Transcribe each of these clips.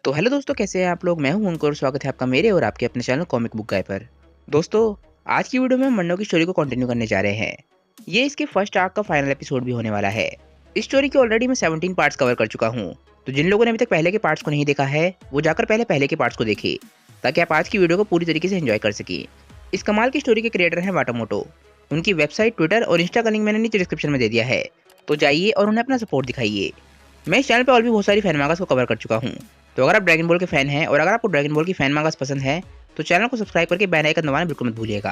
तो हेलो दोस्तों, कैसे हैं आप लोग। मैं हूं अंकुर और स्वागत है आपका मेरे और आपके अपने चैनल कॉमिक बुक गाय पर। दोस्तों, आज की वीडियो में हम मंडो की स्टोरी को कंटिन्यू करने जा रहे हैं। ये इसके फर्स्ट आर्क का फाइनल एपिसोड भी होने वाला है। इस स्टोरी के ऑलरेडी मैं 17 पार्ट्स कवर कर चुका हूँ। तो जिन लोगों ने अभी तक पहले के पार्ट्स को नहीं देखा है वो जाकर पहले पहले के पार्ट्स को देखे, ताकि आप आज की वीडियो को पूरी तरीके से एंजॉय कर सके। इस कमाल की स्टोरी के क्रिएटर हैं वाटामोटो। उनकी वेबसाइट, ट्विटर और इंस्टा का लिंक मैंने नीचे डिस्क्रिप्शन में दे दिया है, तो जाइए और उन्हें अपना सपोर्ट दिखाइए। मैं इस चैनल पर और भी बहुत सारी फैन मांगास को कवर कर चुका हूँ। तो अगर आप ड्रैगन बॉल के फैन हैं और अगर आपको ड्रैगन बॉल की फैन मांगास पसंद है तो चैनल को सब्सक्राइब करके बेल आइकन दबाना बिल्कुल मत भूलिएगा।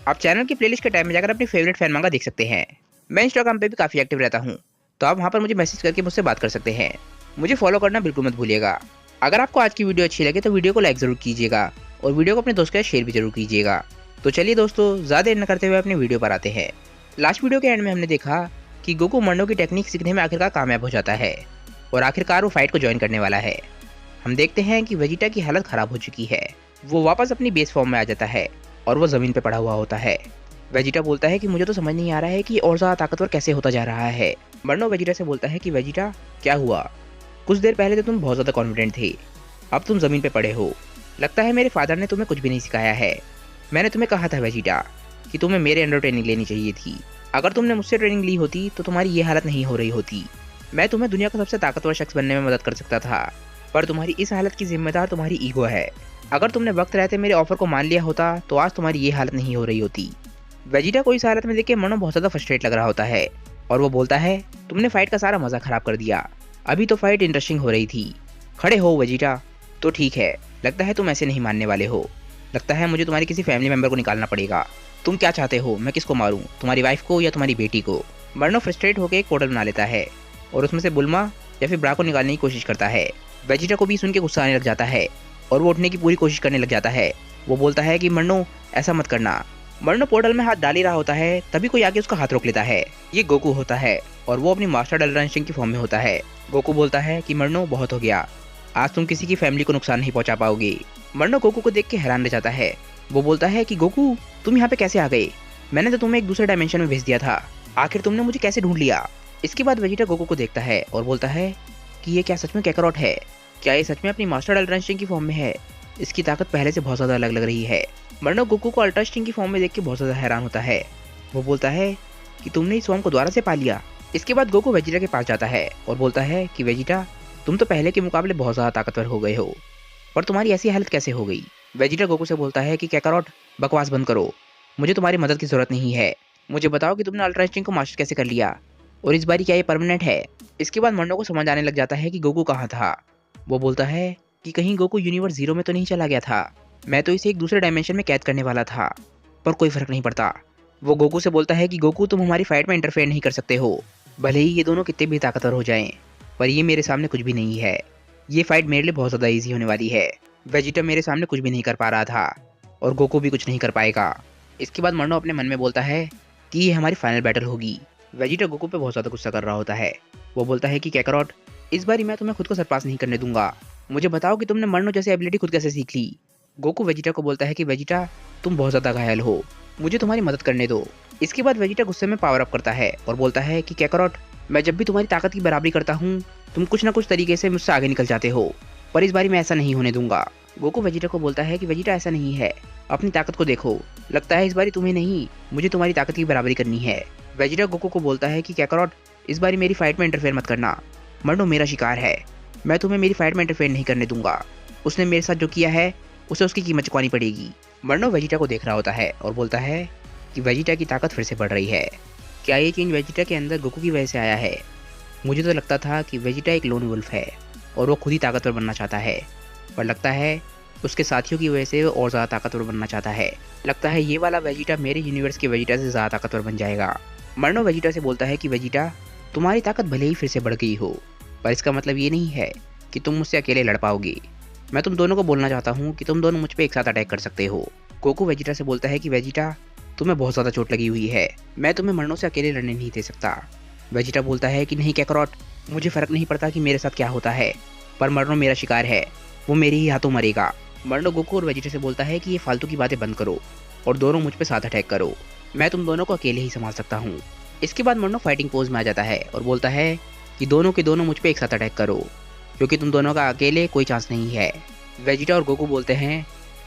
आप चैनल की प्लेलिस्ट के टाइम में जाकर अपनी फेवरेट फैन मांगा देख सकते हैं। मैं इंस्टाग्राम पे भी काफ़ी एक्टिव रहता हूँ, तो आप वहाँ पर मुझे मैसेज करके मुझसे बात कर सकते हैं। मुझे फॉलो करना बिल्कुल मत भूलिएगा। अगर आपको आज की वीडियो अच्छी लगे तो वीडियो को लाइक ज़रूर कीजिएगा और वीडियो को अपने दोस्त के साथ शेयर भी जरूर कीजिएगा। तो चलिए दोस्तों, ज़्यादा देर न करते हुए अपनी वीडियो पर आते हैं। लास्ट वीडियो के एंड में हमने देखा कि गोकू मंडो की टेक्निक सीखने में आखिरकार कामयाब हो जाता है और आखिरकार वो फाइट को ज्वाइन करने वाला है। हम देखते हैं कि वेजिटा की हालत खराब हो चुकी है। वो वापस अपनी बेस फॉर्म में आ जाता है और वो जमीन पे पड़ा हुआ होता है। वेजिटा बोलता है कि मुझे तो समझ नहीं आ रहा है कि और ज़्यादा ताकतवर कैसे होता जा रहा है। मर्नो वेजिटा से बोलता है कि वेजिटा, क्या हुआ? कुछ देर पहले तो तुम बहुत ज़्यादा कॉन्फिडेंट थे, अब तुम ज़मीन पे पड़े हो। लगता है मेरे फादर ने तुम्हें कुछ भी नहीं सिखाया है। मैंने तुम्हें कहा था वेजिटा कि तुम्हें मेरे अंडर ट्रेनिंग लेनी चाहिए थी। अगर तुमने मुझसे ट्रेनिंग ली होती तो तुम्हारी ये हालत नहीं हो रही होती। मैं तुम्हें दुनिया का सबसे ताकतवर शख्स बनने में मदद कर सकता था, पर तुम्हारी इस हालत की जिम्मेदार तुम्हारी ईगो है। अगर तुमने वक्त रहते मेरे ऑफर को मान लिया होता तो आज तुम्हारी ये हालत नहीं हो रही होती। वेजिटा को इस हालत में देख के मनो बहुत ज़्यादा फ्रस्ट्रेट लग रहा होता है और वो बोलता है, तुमने फाइट का सारा मजा खराब कर दिया। अभी तो फाइट इंटरेस्टिंग हो रही थी। खड़े हो वेजिटा। तो ठीक है, लगता है तुम ऐसे नहीं मानने वाले हो। लगता है मुझे तुम्हारी किसी फैमिली मेंबर को निकालना पड़ेगा। तुम क्या चाहते हो, मैं किसको मारूं, तुम्हारी वाइफ को या तुम्हारी बेटी को? मर्नो फ्रस्ट्रेट होकर एक पोर्टल बना लेता है और उसमें से बुल्मा या फिर ब्रा को निकालने की कोशिश करता है। वेजिटा को भी सुन के गुस्सा आने लग जाता है और वो उठने की पूरी कोशिश करने लग जाता है। वो बोलता है कि मर्नो, ऐसा मत करना। मर्नो पोर्टल में हाथ डाल ही रहा होता है, तभी कोई आके उसका हाथ रोक लेता है। ये गोकू होता है और वो अपनी मास्टर अल्ट्रा की फॉर्म में होता है। गोकू बोलता है कि मर्नो, बहुत हो गया, आज तुम किसी की फैमिली को नुकसान नहीं पहुंचा पाओगे। मर्नो गोकू को देख के हैरान रह जाता है। वो बोलता है कि गोकू, तुम यहाँ पे कैसे आ गए? मैंने तो तुम्हें एक दूसरे डायमेंशन में भेज दिया था, आखिर तुमने मुझे कैसे ढूंढ लिया? इसके बाद वेजिटा गोकू को देखता है और बोलता है कि ये क्या सच में कैकरॉट है? क्या ये सच में अपनी मास्टर अल्ट्रा की फॉर्म में है? इसकी ताकत पहले से बहुत ज़्यादा अलग लग रही है। मर्नो गोकू को अल्ट्रा की फॉर्म में देख के बहुत ज़्यादा हैरान होता है। वो बोलता है कि तुमने इस फॉर्म को दोबारा से पा लिया। इसके बाद गोकू वेजिटा के पास जाता है और बोलता है कि वेजिटा, तुम तो पहले के मुकाबले बहुत ज़्यादा ताकतवर हो गए हो, पर तुम्हारी ऐसी हालत कैसे हो गई? वेजिटा गोकू से बोलता है कि कैकरॉट, बकवास बंद करो, मुझे तुम्हारी मदद की ज़रूरत नहीं है। मुझे बताओ कि तुमने अल्ट्रा इंस्टिंक्ट को मास्टर कैसे कर लिया, और इस बारी क्या ये परमानेंट है? इसके बाद मर्नो को समझ आने लग जाता है कि गोकू कहाँ था। वो बोलता है कि कहीं गोकू यूनिवर्स 0 में तो नहीं चला गया था। मैं तो इसे एक दूसरे डायमेंशन में कैद करने वाला था, पर कोई फर्क नहीं पड़ता। वो गोकू से बोलता है कि गोकू, तुम हमारी फाइट में इंटरफेयर नहीं कर सकते हो। भले ही ये दोनों कितने भी ताकतवर हो जाएं, पर ये मेरे सामने कुछ भी नहीं है। ये फाइट मेरे लिए बहुत ज़्यादा ईजी होने वाली है। वेजिटा मेरे सामने कुछ भी नहीं कर पा रहा था और गोकू भी कुछ नहीं कर पाएगा। इसके बाद मर्नो अपने मन में बोलता है कि ये हमारी फाइनल बैटल होगी। वेजिटा गोकू पे बहुत ज़्यादा गुस्सा कर रहा होता है। वो बोलता है कि कैकरॉट, इस बारी मैं तुम्हें खुद को सरपास नहीं करने दूंगा। मुझे बताओ कि तुमने मर्नो जैसी एबिलिटी खुद कैसे सीख ली? गोकू वेजिटा को बोलता है कि वेजिटा, तुम बहुत ज़्यादा घायल हो, मुझे तुम्हारी मदद करने दो। इसके बाद वेजिटा गुस्से में पावर अप करता है और बोलता है कि कैकरॉट, मैं जब भी तुम्हारी ताकत की बराबरी करता हूँ तुम कुछ ना कुछ तरीके से मुझसे आगे निकल जाते हो, पर इस बारी मैं ऐसा नहीं होने दूंगा। गोकू वेजिटा को बोलता है कि वेजिटा, ऐसा नहीं है, अपनी ताकत को देखो, लगता है इस बारी तुम्हें नहीं मुझे तुम्हारी ताकत की बराबरी करनी है। वेजिटा गोकू को बोलता है कि कैकरॉट, इस बारी मेरी फाइट में इंटरफेयर मत करना। मर्नो मेरा शिकार है, मैं तुम्हें मेरी फाइट में इंटरफेयर नहीं करने दूंगा। उसने मेरे साथ जो किया है उसे उसकी कीमत चुकानी पड़ेगी। मर्नो वेजिटा को देख रहा होता है और बोलता है कि वेजिटा की ताकत फिर से बढ़ रही है। क्या ये चेंज वेजिटा के अंदर गोकू की वजह से आया है? मुझे तो लगता था कि वेजिटा एक लोन वुल्फ है और वो खुद ही ताकतवर बनना चाहता है, पर लगता है उसके साथियों की वजह से वो और ज़्यादा ताकतवर बनना चाहता है। लगता है ये वाला वेजिटा मेरे यूनिवर्स के वेजिटा से ज़्यादा ताकतवर बन जाएगा। मर्नो वेजिटा से बोलता है कि वेजिटा, तुम्हारी ताकत भले ही फिर से बढ़ गई हो, पर इसका मतलब ये नहीं है कि तुम मुझसे अकेले लड़ पाओगे। मैं तुम दोनों को बोलना चाहता हूँ कि तुम दोनों मुझ पर एक साथ अटैक कर सकते हो। गोकू वेजिटा से बोलता है कि वेजिटा, तुम्हें बहुत ज़्यादा चोट लगी हुई है, मैं तुम्हें मर्नो से अकेले लड़ने नहीं दे सकता। वेजिटा बोलता है कि नहीं कैकरॉट, मुझे फ़र्क नहीं पड़ता कि मेरे साथ क्या होता है, पर मर्नो मेरा शिकार है, वो मेरे ही हाथों मरेगा। मर्नो गोकू और वेजिटा से बोलता है कि ये फालतू की बातें बंद करो और दोनों मुझ पे साथ अटैक करो, मैं तुम दोनों को अकेले ही संभाल सकता हूँ। इसके बाद मर्नो फाइटिंग पोज में आ जाता है और बोलता है कि दोनों के दोनों मुझ पे एक साथ अटैक करो। क्योंकि तुम दोनों का अकेले कोई चांस नहीं है। वेजिटा और गोकू बोलते हैं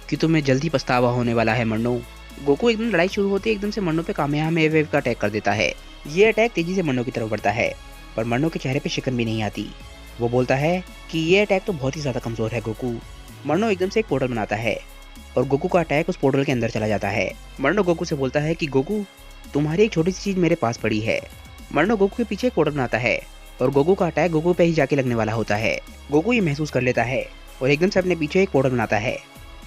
कि तुम्हें जल्दी पछतावा होने वाला है मन्नो। गोकू एकदम लड़ाई शुरू होती है एकदम से मन्नो पे कामयाबी वेव का अटैक कर देता है। ये अटैक तेजी से मन्नो की तरफ बढ़ता है, पर मन्नो के चेहरे पे शिकन भी नहीं आती। वो बोलता है कि ये अटैक तो बहुत ही ज्यादा कमजोर है गोकू। मन्नो एकदम से एक पोर्टल बनाता है और गोकू का अटैक उस पोर्टल के अंदर चला जाता है। मन्नो गोकू से बोलता है कि गोकू, तुम्हारी एक छोटी सी चीज मेरे पास पड़ी है। मन्नो गोकू के पीछे एक पोर्टल बनाता है और गोकू का अटैक गोकू पे ही जाके लगने वाला होता है। गोकू ये महसूस कर लेता है और एकदम से अपने पीछे एक पोर्टल बनाता है।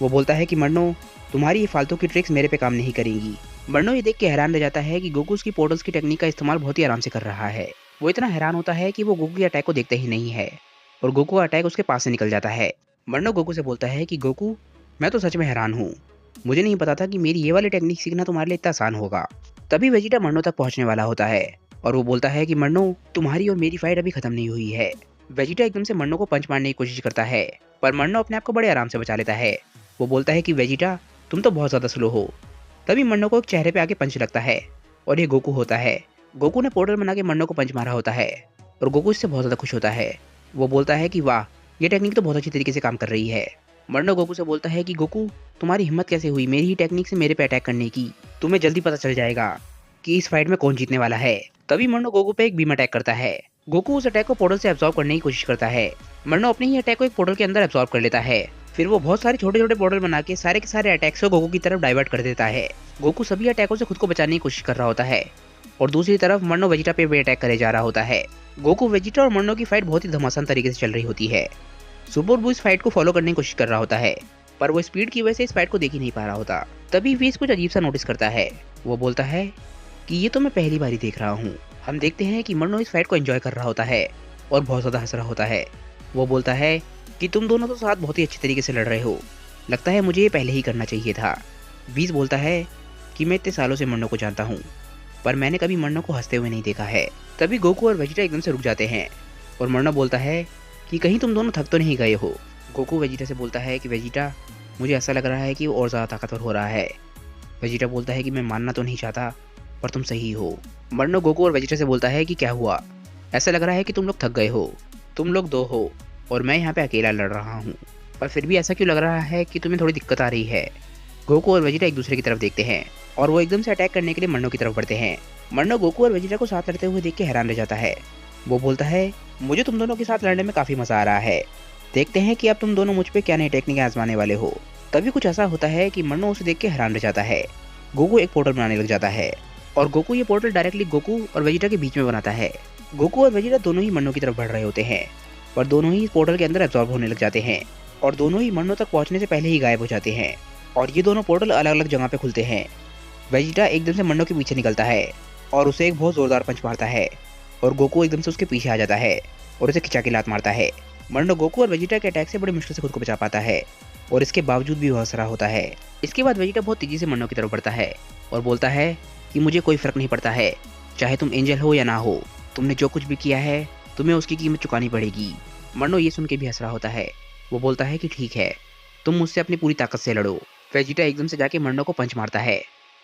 वो बोलता है कि मन्नो, तुम्हारी ये फालतू की ट्रिक्स मेरे पे काम नहीं करेंगी। मन्नो ये देख के हैरान रह जाता है कि गोकू उसकी पोर्टल्स की टेक्निक का इस्तेमाल बहुत ही आराम से कर रहा है। वो इतना हैरान होता है कि वो गोकू के अटैक को देखते ही नहीं है और गोकू का अटैक उसके पास से निकल जाता है। मन्नो गोकू से बोलता है कि गोकू, मैं तो सच में हैरान हूँ। मुझे नहीं पता था कि मेरी ये वाली टेक्निक सीखना तुम्हारे लिए इतना आसान होगा। तभी वेजिटा मन्नो तक पहुंचने वाला होता है और वो बोलता है कि मन्नो, तुम्हारी और मेरी फाइट अभी खत्म नहीं हुई है। वेजिटा एकदम से मन्नो को पंच मारने की कोशिश करता है, पर मन्नो अपने आप को बड़े आराम से बचा लेता है। वो बोलता है कि वेजिटा, तुम तो बहुत ज्यादा स्लो हो। तभी मन्नो को एक चेहरे पे आके पंच लगता है और ये गोकू होता है। गोकू ने पोर्टल बना के मन्नो को पंच मारा होता है और गोकू इससे बहुत ज्यादा खुश होता है। वो बोलता है कि वाह, ये टेक्निक तो बहुत अच्छी तरीके से काम कर रही है। मन्नो गोकू से बोलता है कि गोकू, तुम्हारी हिम्मत कैसे हुई मेरी ही टेक्निक से मेरे पे अटैक करने की। तुम्हें जल्दी पता चल जाएगा कि इस फाइट में कौन जीतने वाला है। तभी मन्नो गोकू पे एक बीम अटैक करता है। गोकू उस अटैक को पोर्टल से एब्जॉर्ब करने की कोशिश करता है। मन्नो अपने ही अटैक को एक पोर्टल के अंदर एब्जॉर्ब कर लेता है। फिर वो बहुत सारे छोटे छोटे पोर्टल बना के सारे के सारे अटैक्स को गोकू की तरफ डाइवर्ट कर देता है। गोकू सभी अटैकों से खुद को बचाने की कोशिश कर रहा होता है और दूसरी तरफ मन्नो वेजिटा पे भी अटैक करे जा रहा होता है। गोकू, वेजिटा और मन्नो की फाइट बहुत ही घमासान तरीके से चल रही होती है। सुपर बू इस फाइट को फॉलो करने की कोशिश कर रहा होता है, पर वो स्पीड की वजह से इस फाइट को देख ही नहीं पा रहा होता। तभी वीस कुछ अजीब सा नोटिस करता है। वो बोलता है कि ये तो मैं पहली बार ही देख रहा हूँ। हम देखते हैं कि मन्नो इस फाइट को एंजॉय कर रहा होता है और बहुत ज्यादा हंस रहा होता है। वो बोलता है कि तुम दोनों तो साथ बहुत ही अच्छी तरीके से लड़ रहे हो, लगता है मुझे ये पहले ही करना चाहिए था। वीस बोलता है कि मैं इतने सालों से मन्नो को जानता हूँ, पर मैंने कभी मन्नो को हंसते हुए नहीं देखा है। तभी गोकू और वेजिटा एकदम से रुक जाते हैं और मन्नो बोलता है कि कहीं तुम दोनों थक तो नहीं गए हो। गोकू वेजिटा से बोलता है कि वेजिटा, मुझे ऐसा लग रहा है कि वो और ज़्यादा ताकतवर हो रहा है। वेजिटा बोलता है कि मैं मानना तो नहीं चाहता, पर तुम सही हो। मन्नो गोकू और वेजिटा से बोलता है कि क्या हुआ, ऐसा लग रहा है कि तुम लोग थक गए हो। तुम लोग दो हो और मैं यहाँ पे अकेला लड़ रहा हूँ, पर फिर भी ऐसा क्यों लग रहा है कि तुम्हें थोड़ी दिक्कत आ रही है। गोकू और वेजिटा एक दूसरे की तरफ देखते हैं और वो एकदम से अटैक करने के लिए मन्नो की तरफ बढ़ते हैं। मन्नो गोकू और वेजिटा को साथ लड़ते हुए देख के हैरान रह जाता है। वो बोलता है, मुझे तुम दोनों के साथ लड़ने में काफी मजा आ रहा है। देखते हैं कि अब तुम दोनों मुझ पे क्या नई टेक्निक आजमाने वाले हो। तभी कुछ ऐसा होता है कि मन्नो उसे देख के हैरान रह जाता है। गोकू एक पोर्टल बनाने लग जाता है और गोकू ये पोर्टल डायरेक्टली गोकू और वेजिटा के बीच में बनाता है। गोकू और वेजिटा दोनों ही मन्नो की तरफ बढ़ रहे होते हैं, पर दोनों ही इस पोर्टल के अंदर एब्जॉर्ब होने लग जाते हैं और दोनों ही मन्नो तक पहुंचने से पहले ही गायब हो जाते हैं और ये दोनों पोर्टल अलग अलग जगह पे खुलते हैं। वेजिटा एकदम से मन्नो के पीछे निकलता है और उसे एक बहुत जोरदार पंच मारता है और गोकू एकदम से उसके पीछे आ जाता है और उसे खिंचा के लात मारता है। मन्नो गोकू और वेजिटा के अटैक से बड़ी मुश्किल से खुद को बचा पाता है और इसके बावजूद भी वो हंस रहा होता है। इसके बाद वेजिटा बहुत तेजी से मन्नो की तरफ बढ़ता है और बोलता है कि मुझे कोई फर्क नहीं पड़ता है, चाहे तुम एंजल हो या ना हो, तुमने जो कुछ भी किया है तुम्हें उसकी कीमत चुकानी पड़ेगी। मन्नो ये सुन के भी हंस रहा होता है। वो बोलता है कि ठीक है, तुम मुझसे अपनी पूरी ताकत से लड़ो। वेजिटा एकदम से जाके मन्नो को पंच मारता है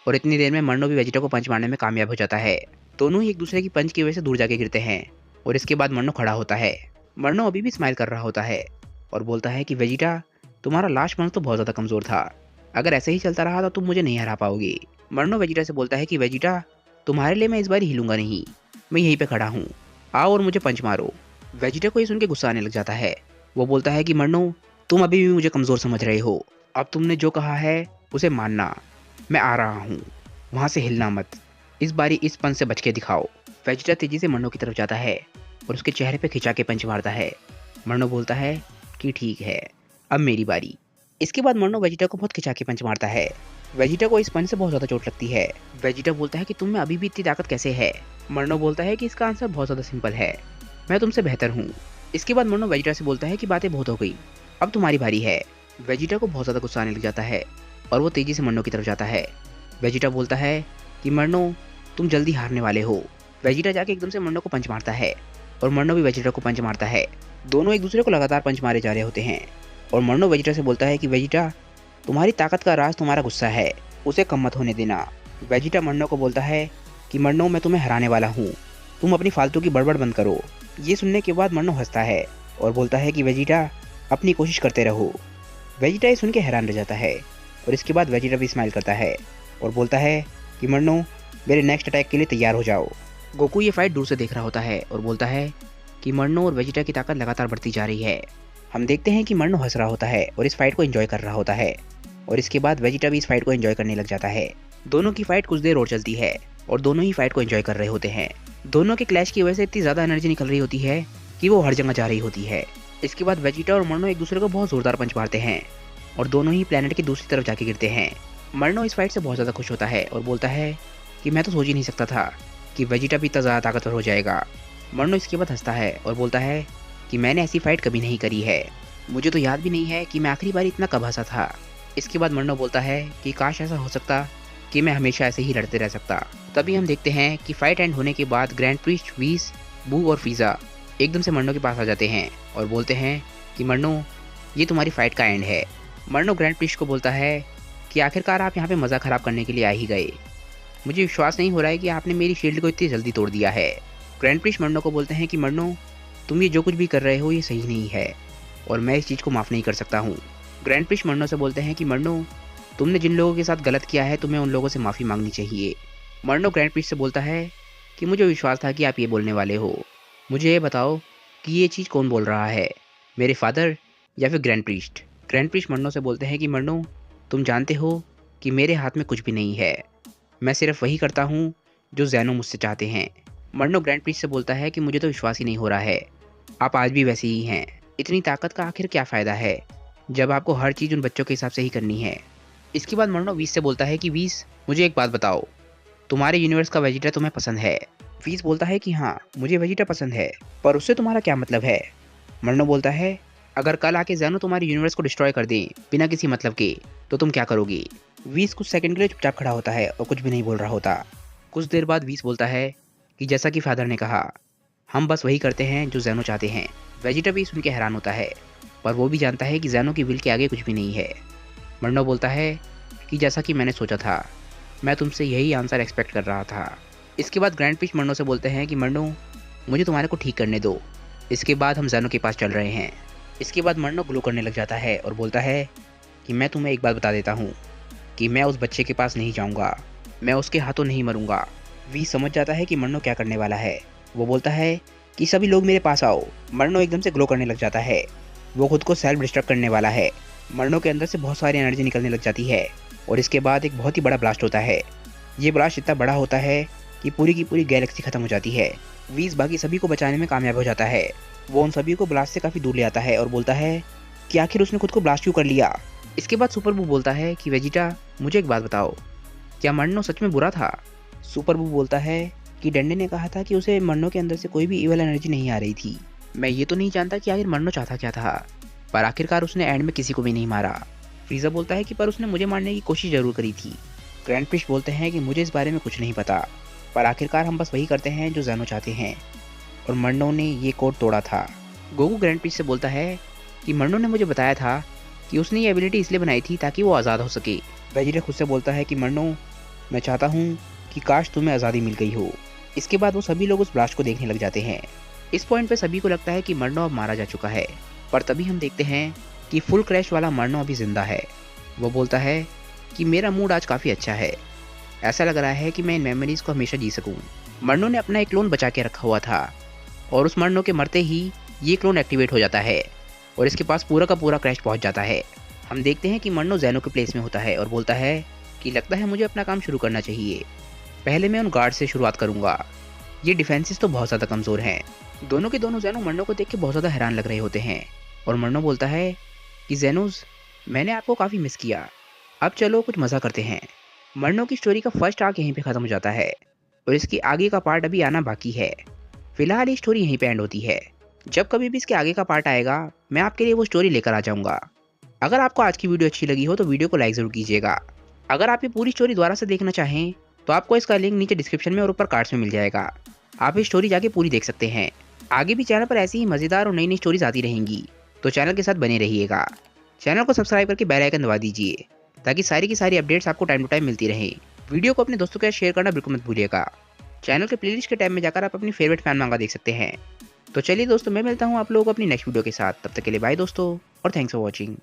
और इतनी देर में मन्नो भी वेजिटा को पंच मारने में कामयाब हो जाता है। दोनों ही एक दूसरे की पंच की वजह से दूर जाके गिरते हैं और इसके बाद मन्नो खड़ा होता है। मन्नो अभी भी स्माइल कर रहा होता है और बोलता है कि वेजिटा, तुम्हारा लास्ट पंच तो बहुत ज़्यादा कमज़ोर था, अगर ऐसे ही चलता रहा तो तुम मुझे नहीं हरा पाओगे। मन्नो वेजिटा से बोलता है कि वेजिटा, तुम्हारे लिए मैं इस बार हिलूंगा नहीं, मैं यहीं पे खड़ा हूँ, आओ और मुझे पंच मारो। वेजिटा को ये सुन के गुस्सा आने लग जाता है। वो बोलता है कि मन्नो, तुम अभी भी मुझे कमज़ोर समझ रहे हो, अब तुमने जो कहा है उसे मानना। मैं आ रहा हूँ, वहाँ से हिलना मत, इस बारी इस पंच से बच के दिखाओ। वेजिटा तेजी से मन्नो की तरफ जाता है और उसके चेहरे पे खिंचा के पंच मारता है। मन्नो बोलता है कि ठीक है, अब मेरी बारी। इसके बाद मन्नो वेजिटा को बहुत खिंचा के पंच मारता है। वेजिटा को इस पंच से बहुत ज़्यादा चोट लगती है। वेजिटा बोलता है कि तुम में अभी भी इतनी ताकत कैसे है। मन्नो बोलता है कि इसका आंसर बहुत ज़्यादा सिंपल है, मैं तुमसे बेहतर हूँ। इसके बाद मन्नो वेजिटा से बोलता है कि बातें बहुत हो गई, अब तुम्हारी बारी है। वेजिटा को बहुत ज़्यादा गुस्सा आने लग जाता है और वो तेज़ी से मन्नो की तरफ जाता है। वेजिटा बोलता है कि मन्नो, तुम जल्दी हारने वाले हो। वेजिटा जाके एकदम से मन्नो को पंच मारता है और मन्नो भी वेजिटा को पंच मारता है। दोनों एक दूसरे को लगातार पंच मारे जा रहे होते हैं और मन्नो वेजिटा से बोलता है कि वेजिटा, तुम्हारी ताकत का राज तुम्हारा गुस्सा है, उसे कम मत होने देना। वेजिटा मन्नो को बोलता है कि मन्नो, मैं तुम्हें हराने वाला हूँ, तुम अपनी फालतू की बड़बड़ बंद करो। ये सुनने के बाद मन्नो हंसता है और बोलता है कि वेजिटा अपनी कोशिश करते रहो। वेजिटा ये सुन के हैरान रह जाता है और इसके बाद वेजिटा भी स्माइल करता है और बोलता है कि मन्नो मेरे नेक्स्ट अटैक के लिए तैयार हो जाओ। गोकू ये फाइट दूर से देख रहा होता है और बोलता है कि मन्नो और वेजिटा की ताकत लगातार बढ़ती जा रही है। हम देखते हैं कि मन्नो हंस रहा होता है और इस फाइट को एंजॉय कर रहा होता है और इसके बाद वेजिटा भी इस फाइट को एंजॉय करने लग जाता है। दोनों की फाइट कुछ देर और चलती है और दोनों ही फाइट को एंजॉय कर रहे होते हैं। दोनों के क्लैश की वजह से इतनी ज़्यादा एनर्जी निकल रही होती है कि वो हर जगह जा रही होती है। इसके बाद वेजिटा और मन्नो एक दूसरे को बहुत जोरदार पंच मारते हैं और दोनों ही प्लेनेट की दूसरी तरफ जाके गिरते हैं। मन्नो इस फाइट से बहुत ज़्यादा खुश होता है और बोलता है कि मैं तो सोच ही नहीं सकता था कि वेजिटा भी इतना ज़्यादा ताकतवर हो जाएगा। मन्नो इसके बाद हंसता है और बोलता है कि मैंने ऐसी फाइट कभी नहीं करी है, मुझे तो याद भी नहीं है कि मैं आखिरी बार इतना कब हंसा था। इसके बाद मन्नो बोलता है कि काश ऐसा हो सकता कि मैं हमेशा ऐसे ही लड़ते रह सकता। तभी हम देखते हैं कि फाइट एंड होने के बाद ग्रैंड प्रीस्ट, व्हीस, बू और फीजा एकदम से मन्नो के पास आ जाते हैं और बोलते हैं कि मन्नो ये तुम्हारी फाइट का एंड है। मन्नो ग्रैंड प्रीस्ट को बोलता है कि आखिरकार आप यहाँ पे मज़ा ख़राब करने के लिए आ ही गए, मुझे विश्वास नहीं हो रहा है कि आपने मेरी शील्ड को इतनी जल्दी तोड़ दिया है। ग्रैंड प्रीस्ट मन्नो को बोलते हैं कि मन्नो तुम ये जो कुछ भी कर रहे हो ये सही नहीं है और मैं इस चीज़ को माफ़ नहीं कर सकता हूँ। ग्रैंड प्रीस्ट मन्नो से बोलते हैं कि मन्नो तुमने जिन लोगों के साथ गलत किया है तुम्हें उन लोगों से माफ़ी मांगनी चाहिए। मन्नो ग्रैंड प्रीस्ट से बोलता है कि मुझे विश्वास था कि आप ये बोलने वाले हो, मुझे ये बताओ कि ये चीज़ कौन बोल रहा है, मेरे फादर या फिर ग्रैंड प्रीस्ट। ग्रैंड प्रीस्ट मन्नो से बोलते हैं कि मन्नो तुम जानते हो कि मेरे हाथ में कुछ भी नहीं है, मैं सिर्फ वही करता हूँ जो ज़ैनो मुझसे चाहते हैं। मन्नो ग्रैंड प्रीस्ट से बोलता है कि मुझे तो विश्वास ही नहीं हो रहा है, आप आज भी वैसे ही हैं। इतनी ताकत का आखिर क्या फ़ायदा है जब आपको हर चीज़ उन बच्चों के हिसाब से ही करनी है। इसके बाद मन्नो वीस से बोलता है कि वीस मुझे एक बात बताओ, तुम्हारे यूनिवर्स का वेजिटा तुम्हें पसंद है। वीस बोलता है कि हाँ मुझे वेजिटा पसंद है, पर उससे तुम्हारा क्या मतलब है। मन्नो बोलता है अगर कल आके ज़ैनो तुम्हारे यूनिवर्स को डिस्ट्रॉय कर दे बिना किसी मतलब के तो तुम क्या करोगे। वीस कुछ सेकंड के लिए चुपचाप खड़ा होता है और कुछ भी नहीं बोल रहा होता। कुछ देर बाद वीस बोलता है कि जैसा कि फादर ने कहा हम बस वही करते हैं जो ज़ैनो चाहते हैं। वेजिटा भी सुन के हैरान होता है, पर वो भी जानता है कि ज़ैनो की विल के आगे कुछ भी नहीं है। मन्नो बोलता है कि जैसा कि मैंने सोचा था, मैं तुमसे यही आंसर एक्सपेक्ट कर रहा था। इसके बाद ग्रैंड प्रीस्ट मन्नो से बोलते हैं कि मन्नो मुझे तुम्हारे को ठीक करने दो, इसके बाद हम ज़ैनो के पास चल रहे हैं। इसके बाद मन्नो ग्लो करने लग जाता है और बोलता है कि मैं तुम्हें एक बात बता देता हूँ कि मैं उस बच्चे के पास नहीं जाऊँगा, मैं उसके हाथों नहीं मरूंगा। वी समझ जाता है कि मन्नो क्या करने वाला है। वो बोलता है कि सभी लोग मेरे पास आओ। मन्नो एकदम से ग्लो करने लग जाता है, वो खुद को सेल्फ डिस्ट्रक्ट करने वाला है। मन्नो के अंदर से बहुत सारी एनर्जी निकलने लग जाती है और इसके बाद एक बहुत ही बड़ा ब्लास्ट होता है। ये ब्लास्ट इतना बड़ा होता है कि पूरी की पूरी गैलेक्सी खत्म हो जाती है। वीस बाकी सभी को बचाने में कामयाब हो जाता है। वो उन सभी को ब्लास्ट से काफ़ी दूर ले आता है और बोलता है कि आखिर उसने खुद को ब्लास्ट क्यों कर लिया। इसके बाद सुपर बू बोलता है कि वेजिटा मुझे एक बात बताओ, क्या मन्नो सच में बुरा था। सुपर बू बोलता है कि डंडे ने कहा था कि उसे मन्नो के अंदर से कोई भी इवल एनर्जी नहीं आ रही थी। मैं ये तो नहीं जानता कि आखिर मन्नो चाहता क्या था, पर आखिरकार उसने एंड में किसी को भी नहीं मारा। फ्रीजा बोलता है कि पर उसने मुझे मारने की कोशिश जरूर करी थी। ग्रैंड प्रीस्ट बोलते हैं कि मुझे इस बारे में कुछ नहीं पता, पर आखिरकार हम बस वही करते हैं जो ज़ैनो चाहते हैं और मन्नो ने ये कोड तोड़ा था। गोकू ग्रैंड प्रीस्ट से बोलता है कि मन्नो ने मुझे बताया था कि उसने ये एबिलिटी इसलिए बनाई थी ताकि वो आज़ाद हो सके। वेजिटा खुद से बोलता है कि मन्नो मैं चाहता हूँ कि काश तुम्हें आज़ादी मिल गई हो। इसके बाद वो सभी लोग उस ब्लास्ट को देखने लग जाते हैं। इस पॉइंट पे सभी को लगता है कि मन्नो अब मारा जा चुका है, पर तभी हम देखते हैं कि फुल क्रैश वाला मन्नो अभी जिंदा है। वो बोलता है कि मेरा मूड आज काफ़ी अच्छा है, ऐसा लग रहा है कि मैं इन मेमोरीज को हमेशा जी सकूं। मन्नो ने अपना एक क्लोन बचा के रखा हुआ था और उस मन्नो के मरते ही ये क्लोन एक्टिवेट हो जाता है और इसके पास पूरा का पूरा क्रैश पहुंच जाता है। हम देखते हैं कि मन्नो ज़ैनो के प्लेस में होता है और बोलता है कि लगता है मुझे अपना काम शुरू करना चाहिए। पहले मैं उन गार्ड से शुरुआत करूंगा, ये डिफेंसेस तो बहुत ज़्यादा कमज़ोर हैं। दोनों के दोनों ज़ैनो मन्नो को देख के बहुत ज़्यादा हैरान लग रहे होते हैं और मन्नो बोलता है कि ज़ैनोज़ मैंने आपको काफ़ी मिस किया, अब चलो कुछ मज़ा करते हैं। मन्नो की स्टोरी का फर्स्ट आर्क यहीं पे ख़त्म हो जाता है और इसकी आगे का पार्ट अभी आना बाकी है। फिलहाल ये स्टोरी यहीं पे एंड होती है। जब कभी भी इसके आगे का पार्ट आएगा मैं आपके लिए वो स्टोरी लेकर आ जाऊँगा। अगर आपको आज की वीडियो अच्छी लगी हो तो वीडियो को लाइक ज़रूर कीजिएगा। अगर आप ये पूरी स्टोरी दोबारा से देखना चाहें तो आपको इसका लिंक नीचे डिस्क्रिप्शन में और ऊपर कार्ड्स में मिल जाएगा, आप ये स्टोरी जाके पूरी देख सकते हैं। आगे भी चैनल पर ऐसी ही मज़ेदार और नई नई स्टोरीज आती रहेंगी, तो चैनल के साथ बने रहिएगा। चैनल को सब्सक्राइब करके बेल आइकन दबा दीजिए ताकि सारी की सारी अपडेट्स आपको टाइम टू टाइम मिलती रहे। वीडियो को अपने दोस्तों के साथ शेयर करना बिल्कुल मत भूलिएगा। चैनल के प्लेलिस्ट के टैब में जाकर आप अपनी फेवरेट फैन मांगा देख सकते हैं। तो चलिए दोस्तों, मैं मिलता हूँ आप लोगों को अपनी नेक्स्ट वीडियो के साथ। तब तक के लिए बाय दोस्तों और थैंक्स फॉर वॉचिंग।